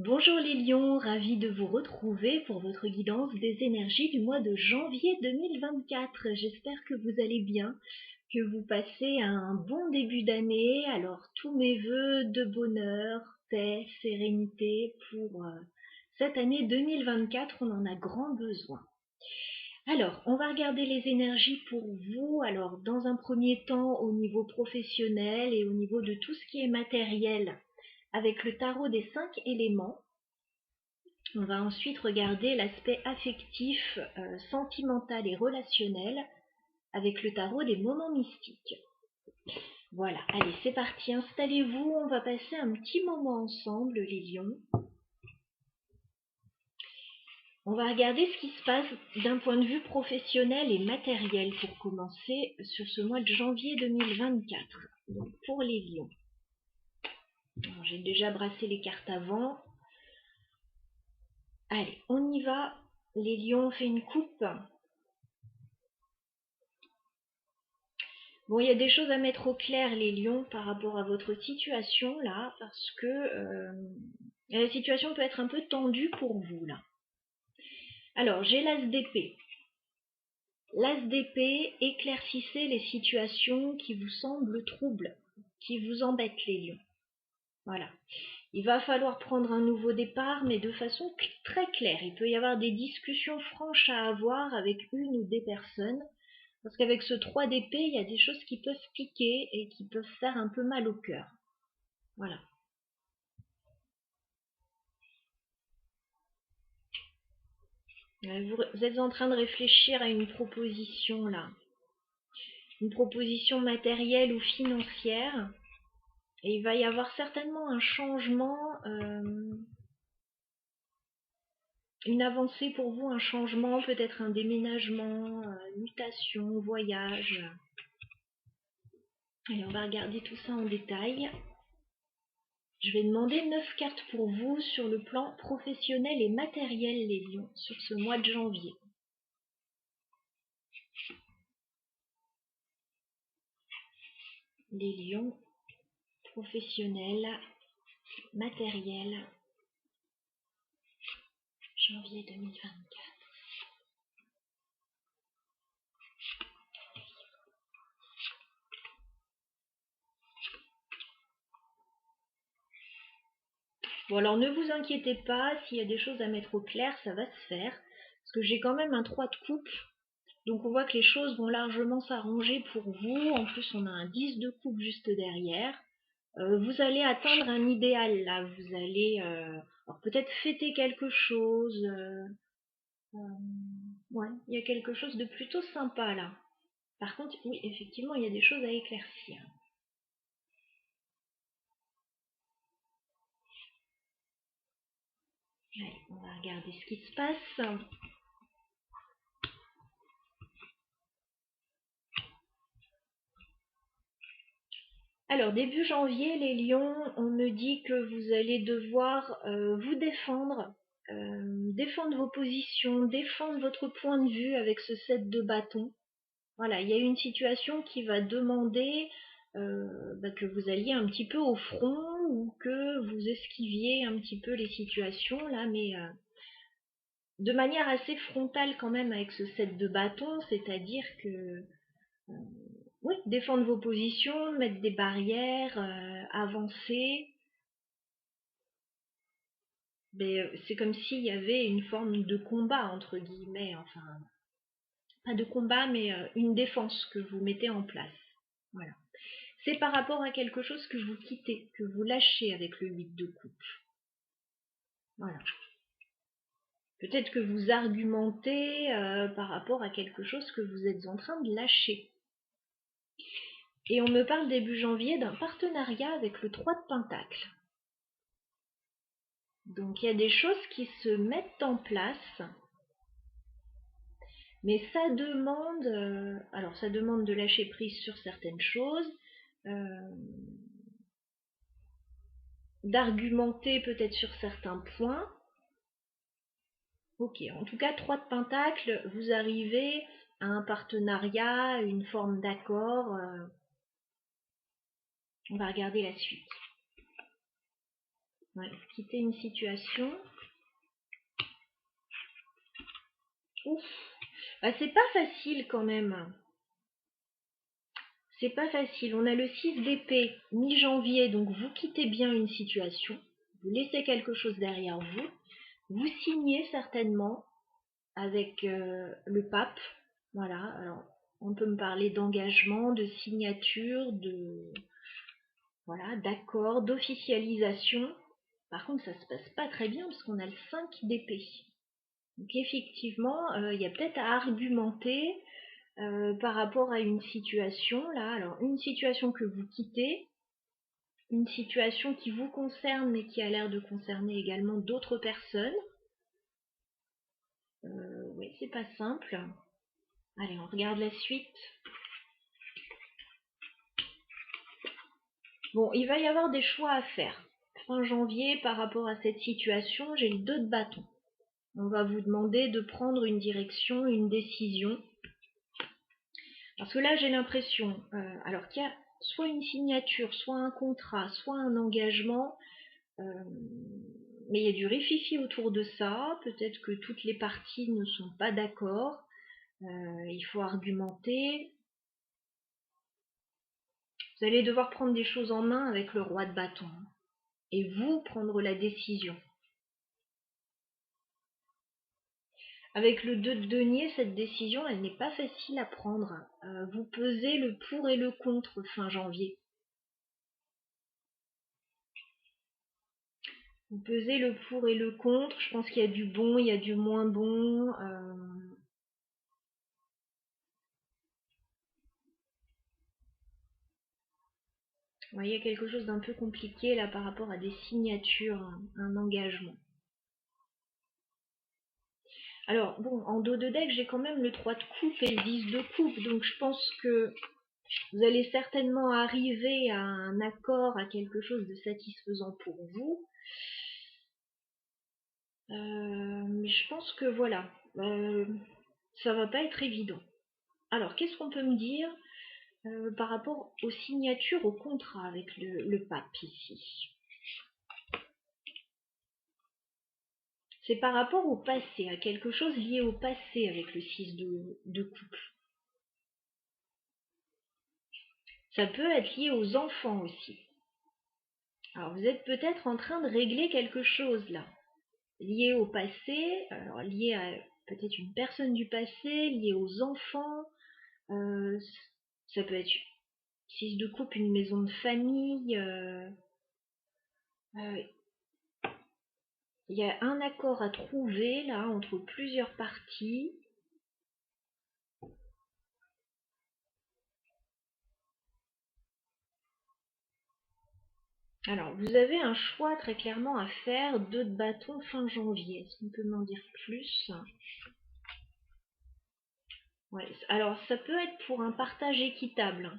Bonjour les lions, ravi de vous retrouver pour votre guidance des énergies du mois de janvier 2024. J'espère que vous allez bien, que vous passez un bon début d'année. Alors tous mes vœux de bonheur, paix, sérénité pour cette année 2024, on en a grand besoin. Alors, on va regarder les énergies pour vous. Alors, dans un premier temps, au niveau professionnel et au niveau de tout ce qui est matériel, avec le tarot des 5 éléments. On va ensuite regarder l'aspect affectif, sentimental et relationnel avec le tarot des moments mystiques. Voilà, allez, c'est parti, installez-vous, on va passer un petit moment ensemble, les lions. On va regarder ce qui se passe d'un point de vue professionnel et matériel pour commencer sur ce mois de janvier 2024. Donc pour les lions. J'ai déjà brassé les cartes avant. Allez, on y va. Les lions, on fait une coupe. Bon, il y a des choses à mettre au clair, les lions, par rapport à votre situation, là, parce que la situation peut être un peu tendue pour vous, là. Alors, j'ai l'as d'épée. L'as d'épée, éclaircissez les situations qui vous semblent troubles, qui vous embêtent, les lions. Voilà. Il va falloir prendre un nouveau départ, mais de façon très claire. Il peut y avoir des discussions franches à avoir avec une ou des personnes. Parce qu'avec ce 3 d'épée, il y a des choses qui peuvent piquer et qui peuvent faire un peu mal au cœur. Voilà. Vous êtes en train de réfléchir à une proposition là. Une proposition matérielle ou financière. Et il va y avoir certainement un changement, une avancée pour vous, un changement, peut-être un déménagement, mutation, voyage. Allez, on va regarder tout ça en détail. Je vais demander 9 cartes pour vous sur le plan professionnel et matériel, les lions, sur ce mois de janvier. Les lions, professionnels, matériel, janvier 2024. Bon, alors ne vous inquiétez pas, s'il y a des choses à mettre au clair, ça va se faire. Parce que j'ai quand même un 3 de coupe. Donc on voit que les choses vont largement s'arranger pour vous. En plus, on a un 10 de coupe juste derrière. Vous allez atteindre un idéal là. Vous allez alors peut-être fêter quelque chose. Ouais, il y a quelque chose de plutôt sympa là. Par contre, oui, effectivement, il y a des choses à éclaircir. Allez, on va regarder ce qui se passe. Alors, début janvier, les lions, on me dit que vous allez devoir vous défendre, défendre vos positions, défendre votre point de vue avec ce 7 de bâton. Voilà, il y a une situation qui va demander que vous alliez un petit peu au front ou que vous esquiviez un petit peu les situations là, mais de manière assez frontale quand même avec ce 7 de bâton, c'est-à-dire que oui, défendre vos positions, mettre des barrières, avancer. Mais c'est comme s'il y avait une forme de combat, entre guillemets, enfin, pas de combat, mais une défense que vous mettez en place. Voilà. C'est par rapport à quelque chose que vous quittez, que vous lâchez avec le 8 de coupe. Voilà. Peut-être que vous argumentez par rapport à quelque chose que vous êtes en train de lâcher. Et on me parle début janvier d'un partenariat avec le 3 de Pentacle. Donc il y a des choses qui se mettent en place, mais ça demande, alors ça demande de lâcher prise sur certaines choses, d'argumenter peut-être sur certains points. Ok, en tout cas 3 de Pentacle, vous arrivez à un partenariat, une forme d'accord. On va regarder la suite. Ouais, vous quittez une situation. Ouf, bah, c'est pas facile quand même. C'est pas facile. On a le 6 d'épée, mi-janvier, donc vous quittez bien une situation. Vous laissez quelque chose derrière vous. Vous signez certainement avec le pape. Voilà, alors on peut me parler d'engagement, de signature, voilà, d'accord, d'officialisation. Par contre, ça se passe pas très bien parce qu'on a le 5 d'épée. Donc effectivement, il y a peut-être à argumenter par rapport à une situation là. Alors une situation que vous quittez, une situation qui vous concerne mais qui a l'air de concerner également d'autres personnes. Oui, c'est pas simple. Allez, on regarde la suite. Bon, il va y avoir des choix à faire. Fin janvier, par rapport à cette situation, j'ai le 2 de bâton. On va vous demander de prendre une direction, une décision. Parce que là, j'ai l'impression, alors qu'il y a soit une signature, soit un contrat, soit un engagement, mais il y a du rififi autour de ça. Peut-être que toutes les parties ne sont pas d'accord. Il faut argumenter. Vous allez devoir prendre des choses en main avec le roi de bâton. Et vous prendre la décision. Avec le 2 de denier, cette décision, elle n'est pas facile à prendre. Vous pesez le pour et le contre fin janvier. Vous pesez le pour et le contre. Je pense qu'il y a du bon, il y a du moins bon. Ouais, il y a quelque chose d'un peu compliqué là par rapport à des signatures, un engagement. Alors, bon, en dos de deck, j'ai quand même le 3 de coupe et le 10 de coupe. Donc, je pense que vous allez certainement arriver à un accord, à quelque chose de satisfaisant pour vous. Mais je pense que voilà, ça va pas être évident. Alors, qu'est-ce qu'on peut me dire par rapport aux signatures, au contrat avec le pape ici? C'est par rapport au passé, à quelque chose lié au passé avec le 6 de coupe. Ça peut être lié aux enfants aussi. Alors vous êtes peut-être en train de régler quelque chose là, lié au passé, alors lié à peut-être une personne du passé, lié aux enfants. Ça peut être 6 de coupe, une maison de famille. Il y a un accord à trouver là entre plusieurs parties. Alors, vous avez un choix très clairement à faire, 2 de bâton fin janvier. Est-ce qu'on peut m'en dire plus? Ouais, alors ça peut être pour un partage équitable,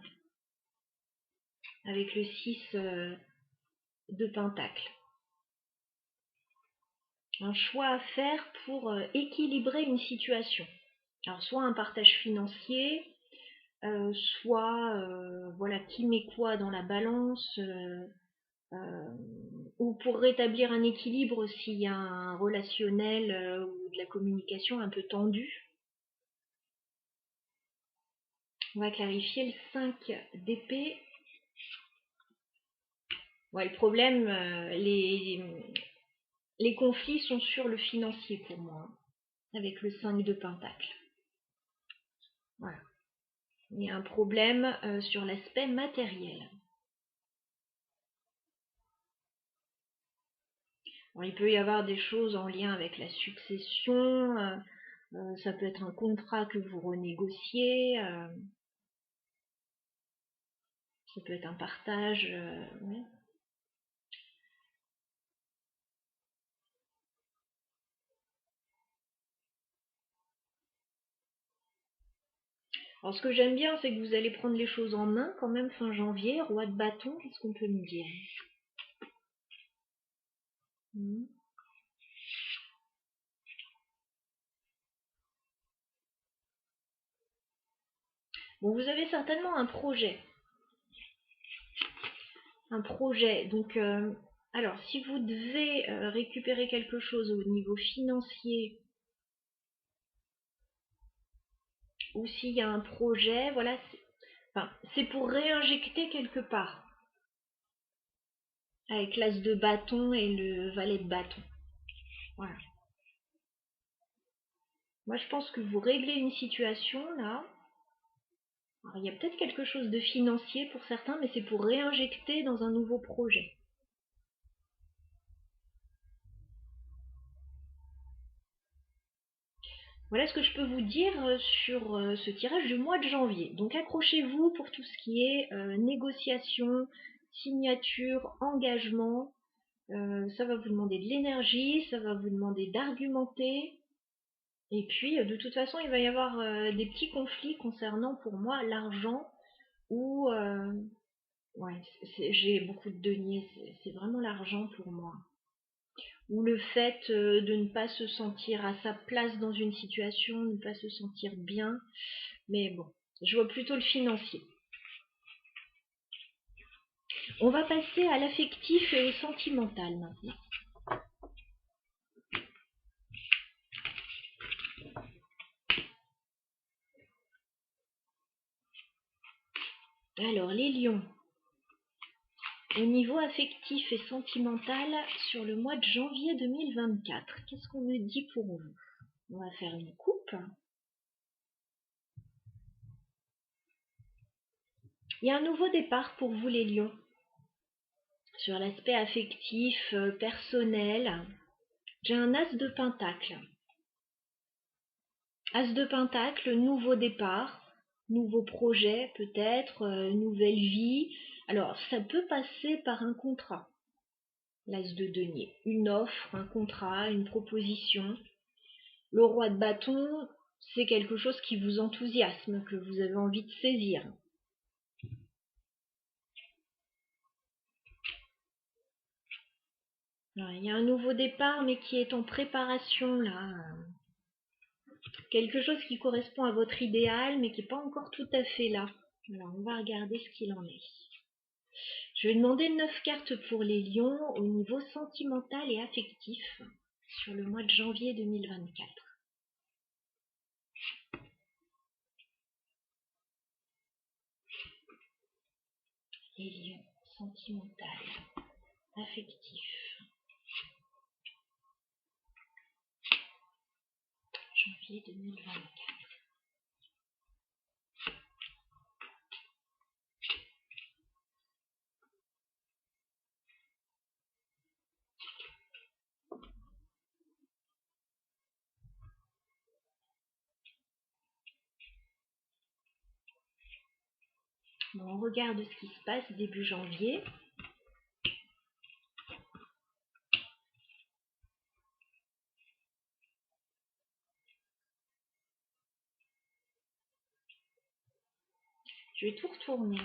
avec le 6 de pentacle. Un choix à faire pour équilibrer une situation. Alors, soit un partage financier, soit voilà, qui met quoi dans la balance, ou pour rétablir un équilibre s'il y a un relationnel ou de la communication un peu tendue. On va clarifier le 5 d'épée. Ouais, le problème, les conflits sont sur le financier pour moi, avec le 5 de pentacle. Voilà. Il y a un problème sur l'aspect matériel. Alors, il peut y avoir des choses en lien avec la succession, ça peut être un contrat que vous renégociez, ça peut être un partage. Ouais. Alors ce que j'aime bien, c'est que vous allez prendre les choses en main quand même fin janvier. Roi de bâton, qu'est-ce qu'on peut me dire? Bon, vous avez certainement un projet. Un projet. Donc Alors, si vous devez récupérer quelque chose au niveau financier, ou s'il y a un projet, voilà, c'est pour réinjecter quelque part, avec l'as de bâton et le valet de bâton. Voilà. Moi, je pense que vous réglez une situation, là. Alors, il y a peut-être quelque chose de financier pour certains, mais c'est pour réinjecter dans un nouveau projet. Voilà ce que je peux vous dire sur ce tirage du mois de janvier. Donc accrochez-vous pour tout ce qui est négociation, signature, engagement. Ça va vous demander de l'énergie, ça va vous demander d'argumenter. Et puis de toute façon, il va y avoir des petits conflits concernant pour moi l'argent ou ouais, j'ai beaucoup de deniers, c'est vraiment l'argent pour moi. Ou le fait de ne pas se sentir à sa place dans une situation, ne pas se sentir bien. Mais bon, je vois plutôt le financier. On va passer à l'affectif et au sentimental maintenant. Alors, les lions. Au niveau affectif et sentimental, sur le mois de janvier 2024, qu'est-ce qu'on me dit pour vous? On va faire une coupe. Il y a un nouveau départ pour vous les lions. Sur l'aspect affectif, personnel, j'ai un as de pentacle. As de pentacle, nouveau départ, nouveau projet peut-être, nouvelle vie. Alors ça peut passer par un contrat. L'as de denier, une offre, un contrat, une proposition. Le roi de bâton, c'est quelque chose qui vous enthousiasme, que vous avez envie de saisir. Alors, il y a un nouveau départ, mais qui est en préparation là. Quelque chose qui correspond à votre idéal, mais qui n'est pas encore tout à fait là. Alors, on va regarder ce qu'il en est. Je vais demander 9 cartes pour les lions au niveau sentimental et affectif sur le mois de janvier 2024. Les lions, sentimental, affectif, janvier 2024. Bon, on regarde ce qui se passe début janvier. Je vais tout retourner.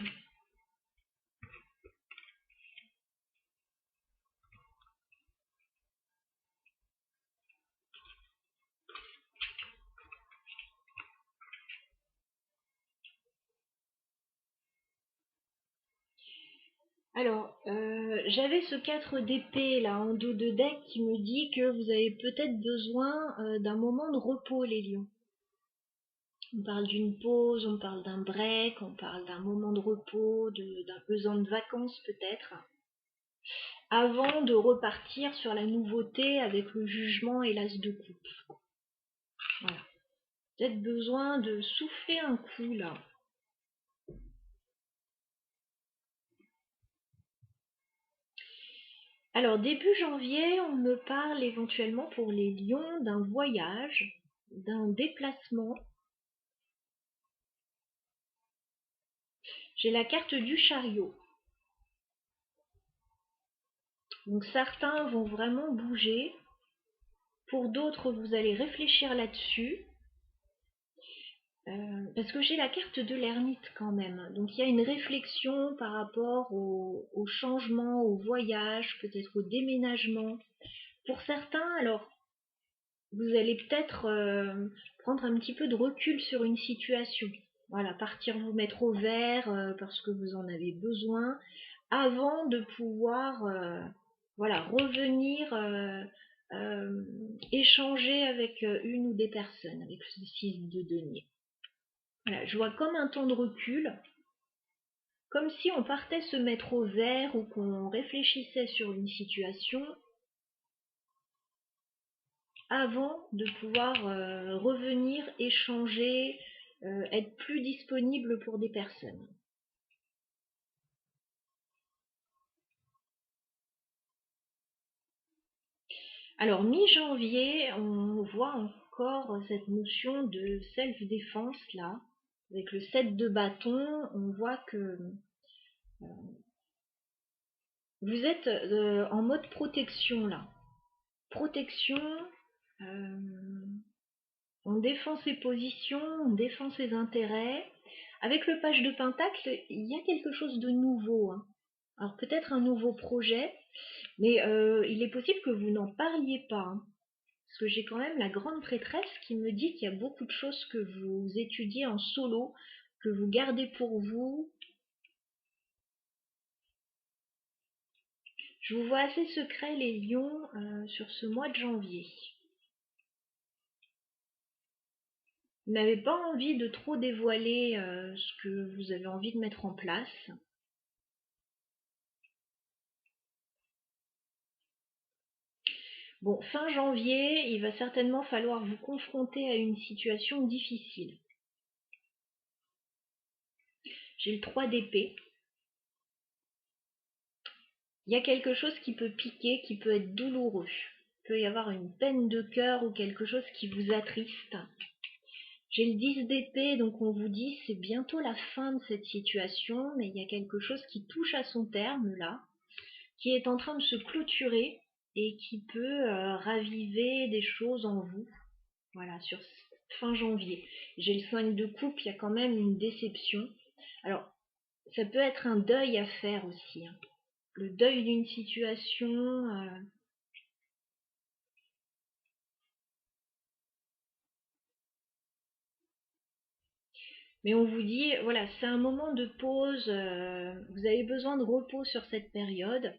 Alors, j'avais ce 4 d'épée là en dos de deck qui me dit que vous avez peut-être besoin d'un moment de repos les lions. On parle d'une pause, on parle d'un break, on parle d'un moment de repos, d'un besoin de vacances peut-être, avant de repartir sur la nouveauté avec le jugement et l'as de coupe. Voilà. Peut-être besoin de souffler un coup là. Alors début janvier, on me parle éventuellement pour les lions d'un voyage, d'un déplacement. J'ai la carte du chariot. Donc certains vont vraiment bouger. Pour d'autres, vous allez réfléchir là-dessus. Parce que j'ai la carte de l'ermite quand même. Donc il y a une réflexion par rapport au changement, au voyage, peut-être au déménagement. Pour certains, alors, vous allez peut-être prendre un petit peu de recul sur une situation. Voilà, partir vous mettre au vert parce que vous en avez besoin, avant de pouvoir voilà, revenir échanger avec une ou des personnes, avec ce 6 de denier. Voilà, je vois comme un temps de recul, comme si on partait se mettre au vert ou qu'on réfléchissait sur une situation avant de pouvoir revenir, échanger, être plus disponible pour des personnes. Alors, mi-janvier, on voit encore cette notion de self-défense là. Avec le 7 de bâton, on voit que vous êtes en mode protection là. Protection, euh, on défend ses positions, on défend ses intérêts. Avec le page de pentacle, il y a quelque chose de nouveau, hein. Alors peut-être un nouveau projet, mais il est possible que vous n'en parliez pas, hein. Parce que j'ai quand même la grande prêtresse qui me dit qu'il y a beaucoup de choses que vous étudiez en solo, que vous gardez pour vous. Je vous vois assez secret les lions sur ce mois de janvier. Vous n'avez pas envie de trop dévoiler ce que vous avez envie de mettre en place. Bon, fin janvier, il va certainement falloir vous confronter à une situation difficile. J'ai le 3 d'épée. Il y a quelque chose qui peut piquer, qui peut être douloureux. Il peut y avoir une peine de cœur ou quelque chose qui vous attriste. J'ai le 10 d'épée, donc on vous dit c'est bientôt la fin de cette situation, mais il y a quelque chose qui touche à son terme là, qui est en train de se clôturer et qui peut raviver des choses en vous. Voilà, sur fin janvier. J'ai le 5 de coupe, il y a quand même une déception. Alors, ça peut être un deuil à faire aussi, hein. Le deuil d'une situation. Mais on vous dit, voilà, c'est un moment de pause, vous avez besoin de repos sur cette période.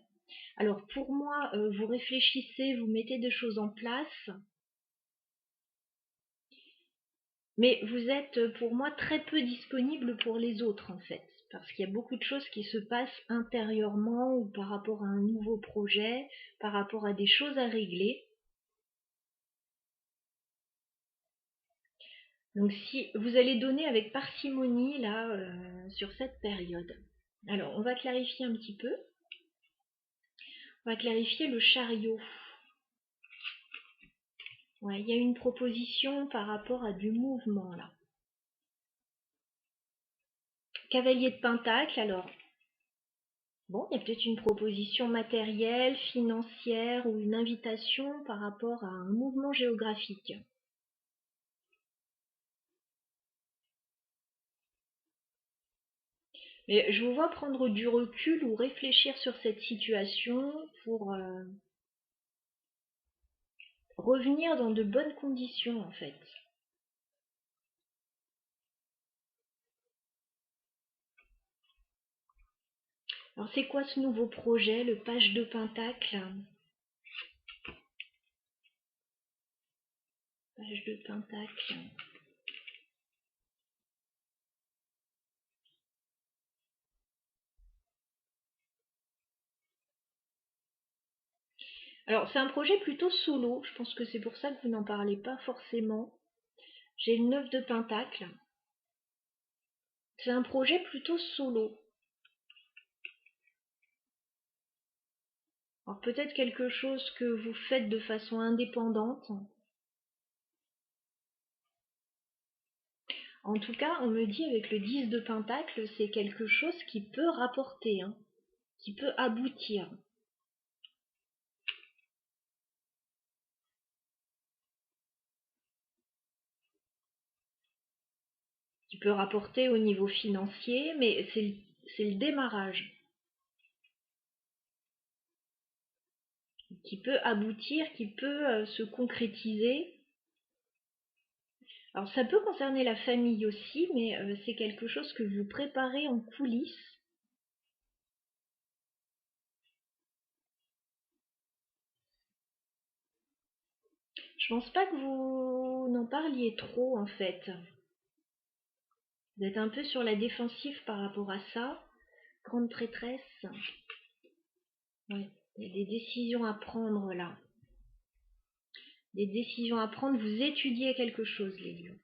Alors pour moi, vous réfléchissez, vous mettez des choses en place, mais vous êtes pour moi très peu disponible pour les autres en fait, parce qu'il y a beaucoup de choses qui se passent intérieurement ou par rapport à un nouveau projet, par rapport à des choses à régler. Donc si vous allez donner avec parcimonie là sur cette période. Alors on va clarifier un petit peu. On va clarifier le chariot. Ouais, il y a une proposition par rapport à du mouvement là. Cavalier de Pentacle, alors bon, il y a peut-être une proposition matérielle, financière ou une invitation par rapport à un mouvement géographique. Mais je vous vois prendre du recul ou réfléchir sur cette situation pour revenir dans de bonnes conditions en fait. Alors c'est quoi ce nouveau projet, le page de Pentacle? Page de Pentacle. Alors c'est un projet plutôt solo, je pense que c'est pour ça que vous n'en parlez pas forcément. J'ai le 9 de Pentacle. C'est un projet plutôt solo. Alors peut-être quelque chose que vous faites de façon indépendante. En tout cas, on me dit avec le 10 de Pentacle, c'est quelque chose qui peut rapporter, hein, qui peut aboutir. Qui peut rapporter au niveau financier, mais c'est le démarrage. Qui peut aboutir, qui peut se concrétiser. Alors ça peut concerner la famille aussi, mais c'est quelque chose que vous préparez en coulisses. Je pense pas que vous n'en parliez trop en fait. Vous êtes un peu sur la défensive par rapport à ça. Grande prêtresse. Ouais, il y a des décisions à prendre là. Des décisions à prendre, vous étudiez quelque chose les lions.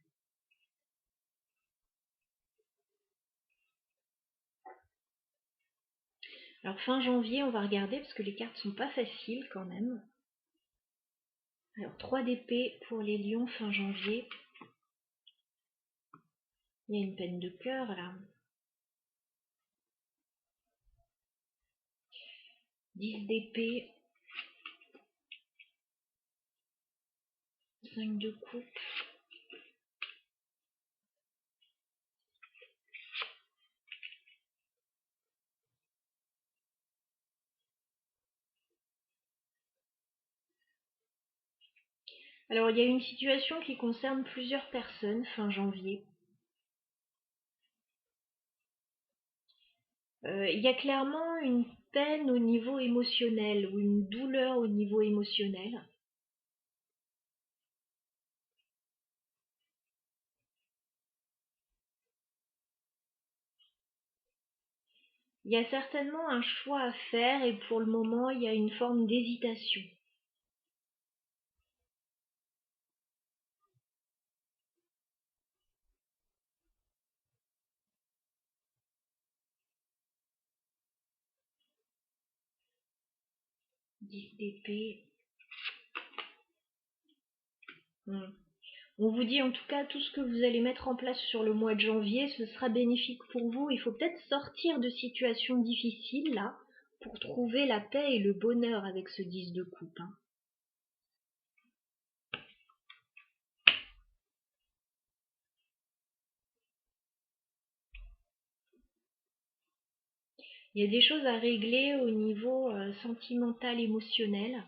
Alors fin janvier, on va regarder parce que les cartes sont pas faciles quand même. Alors 3 d'épée pour les lions fin janvier. Il y a une peine de cœur là. 10 d'épée. 5 de coupe. Alors il y a une situation qui concerne plusieurs personnes fin janvier. Il y a clairement une peine au niveau émotionnel ou une douleur au niveau émotionnel. Il y a certainement un choix à faire et pour le moment, il y a une forme d'hésitation. D'épée. On vous dit en tout cas tout ce que vous allez mettre en place sur le mois de janvier, ce sera bénéfique pour vous. Il faut peut-être sortir de situations difficiles là pour trouver la paix et le bonheur avec ce 10 de coupe. Il y a des choses à régler au niveau sentimental, émotionnel.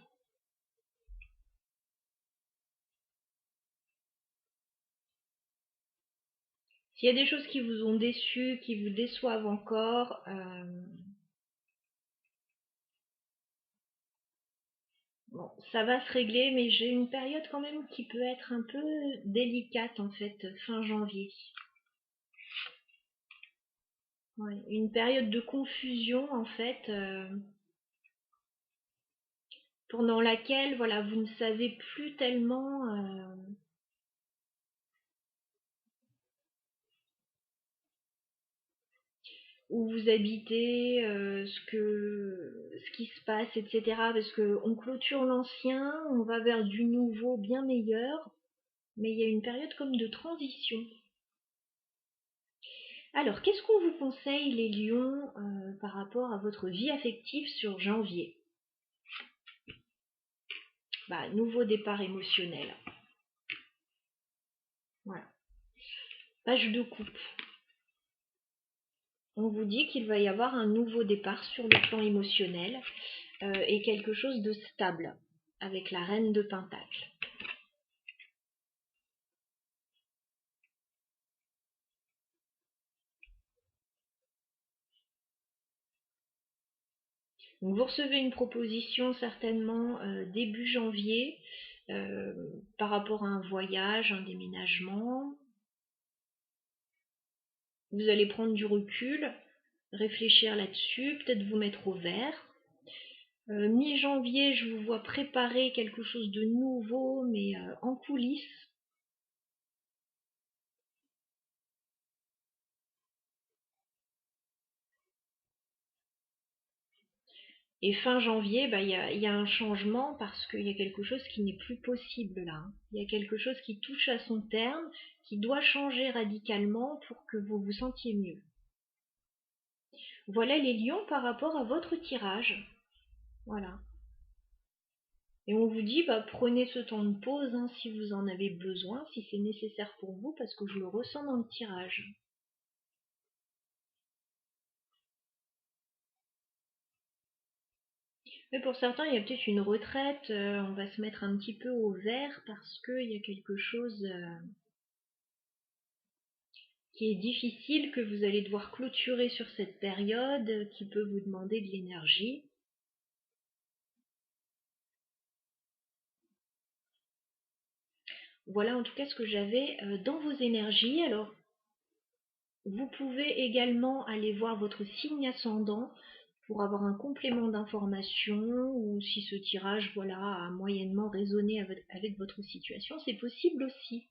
S'il y a des choses qui vous ont déçu, qui vous déçoivent encore, bon, ça va se régler, mais j'ai une période quand même qui peut être un peu délicate en fait, fin janvier. Ouais, une période de confusion en fait, pendant laquelle voilà, vous ne savez plus tellement où vous habitez, ce qui se passe, etc. Parce qu'on clôture l'ancien, on va vers du nouveau bien meilleur, mais il y a une période comme de transition. Alors, qu'est-ce qu'on vous conseille les lions par rapport à votre vie affective sur janvier? Nouveau départ émotionnel. Voilà. Page de coupe. On vous dit qu'il va y avoir un nouveau départ sur le plan émotionnel et quelque chose de stable avec la reine de Pentacle. Donc vous recevez une proposition certainement début janvier par rapport à un voyage, un déménagement. Vous allez prendre du recul, réfléchir là-dessus, peut-être vous mettre au vert. Mi-janvier, je vous vois préparer quelque chose de nouveau, mais en coulisses. Et fin janvier, il y a un changement parce qu'il y a quelque chose qui n'est plus possible là. Il y a quelque chose qui touche à son terme, qui doit changer radicalement pour que vous vous sentiez mieux. Voilà les lions par rapport à votre tirage. Voilà. Et on vous dit, prenez ce temps de pause si vous en avez besoin, si c'est nécessaire pour vous, parce que je le ressens dans le tirage. Mais pour certains, il y a peut-être une retraite, on va se mettre un petit peu au vert parce qu'il y a quelque chose qui est difficile, que vous allez devoir clôturer sur cette période, qui peut vous demander de l'énergie. Voilà en tout cas ce que j'avais dans vos énergies. Alors, vous pouvez également aller voir votre signe ascendant pour avoir un complément d'information ou si ce tirage voilà, a moyennement résonné avec votre situation, c'est possible aussi.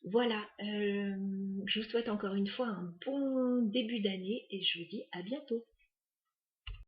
Voilà, je vous souhaite encore une fois un bon début d'année et je vous dis à bientôt.